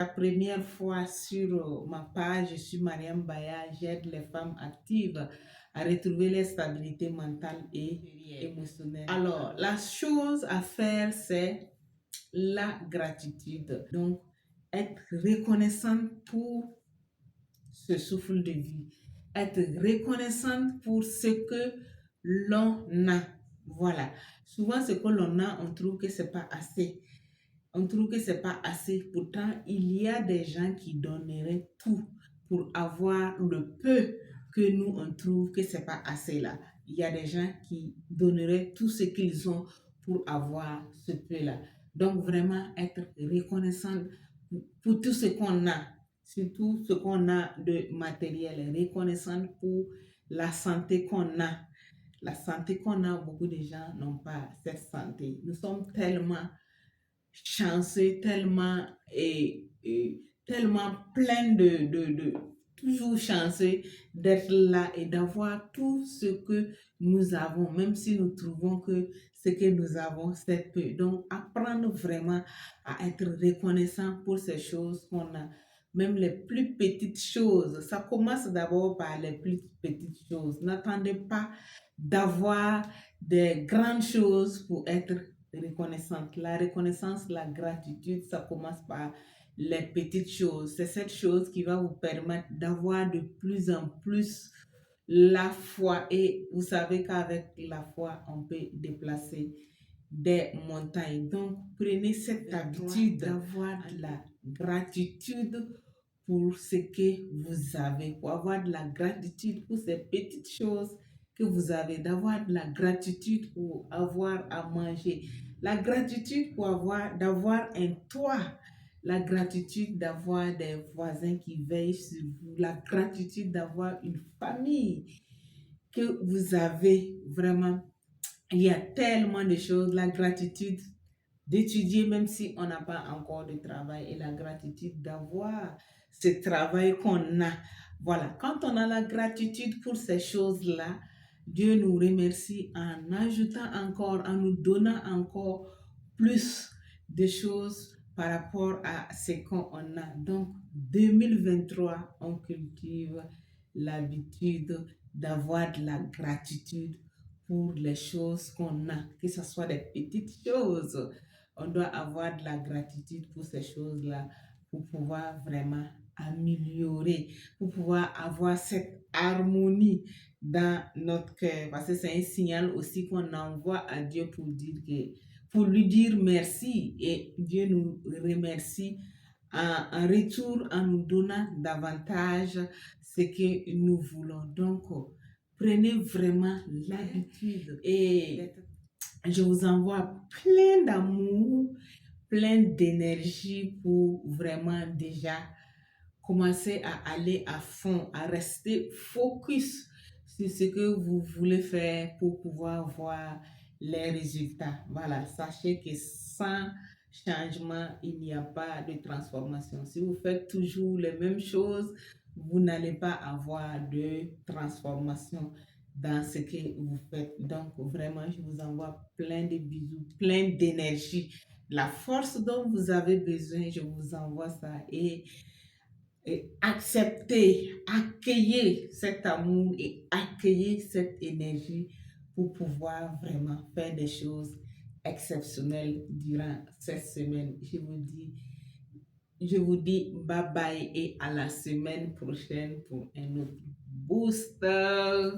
La première fois sur ma page, je suis Mariam Baya, j'aide les femmes actives à retrouver leur stabilité mentale et émotionnelle. Alors, la chose à faire, c'est la gratitude. Donc, être reconnaissante pour ce souffle de vie, être reconnaissante pour ce que l'on a. Voilà. Souvent, ce que l'on a, on trouve que c'est pas assez. On trouve que c'est pas assez. Pourtant, il y a des gens qui donneraient tout pour avoir le peu que nous, on trouve que c'est pas assez là. Il y a des gens qui donneraient tout ce qu'ils ont pour avoir ce peu-là. Donc, vraiment être reconnaissant pour tout ce qu'on a, surtout ce qu'on a de matériel, reconnaissant pour la santé qu'on a. La santé qu'on a, beaucoup de gens n'ont pas cette santé. Nous sommes tellement chanceux, tellement plein toujours chanceux d'être là et d'avoir tout ce que nous avons, même si nous trouvons que ce que nous avons, c'est peu. Donc, apprendre vraiment à être reconnaissant pour ces choses qu'on a. Même les plus petites choses, ça commence d'abord par les plus petites choses. N'attendez pas d'avoir des grandes choses pour être reconnaissante. La reconnaissance, la gratitude, ça commence par les petites choses. C'est cette chose qui va vous permettre d'avoir de plus en plus la foi. Et vous savez qu'avec la foi, on peut déplacer des montagnes. Donc, prenez cette habitude d'avoir de la gratitude pour ce que vous avez, pour avoir de la gratitude pour ces petites choses que vous avez, d'avoir de la gratitude pour avoir à manger, la gratitude pour d'avoir un toit, la gratitude d'avoir des voisins qui veillent sur vous, la gratitude d'avoir une famille que vous avez vraiment. Il y a tellement de choses, la gratitude d'étudier même si on n'a pas encore de travail et la gratitude d'avoir ce travail qu'on a. Voilà, quand on a la gratitude pour ces choses-là, Dieu nous remercie en ajoutant encore, en nous donnant encore plus de choses par rapport à ce qu'on a. Donc, 2023, on cultive l'habitude d'avoir de la gratitude pour les choses qu'on a, que ce soit des petites choses. On doit avoir de la gratitude pour ces choses-là pour pouvoir vraiment améliorer, pour pouvoir avoir cette harmonie dans notre cœur. Parce que c'est un signal aussi qu'on envoie à Dieu pour lui dire merci. Et Dieu nous remercie en retour en nous donnant davantage ce que nous voulons. Donc, prenez vraiment l'habitude et je vous envoie plein d'amour, plein d'énergie pour vraiment déjà commencer à aller à fond, à rester focus sur ce que vous voulez faire pour pouvoir voir les résultats. Voilà, sachez que sans changement, il n'y a pas de transformation. Si vous faites toujours les mêmes choses, vous n'allez pas avoir de transformation dans ce que vous faites. Donc, vraiment, je vous envoie plein de bisous, plein d'énergie. La force dont vous avez besoin, je vous envoie ça et accepter, accueillir cet amour et accueillir cette énergie pour pouvoir vraiment faire des choses exceptionnelles durant cette semaine. Je vous dis bye bye et à la semaine prochaine pour un autre booster.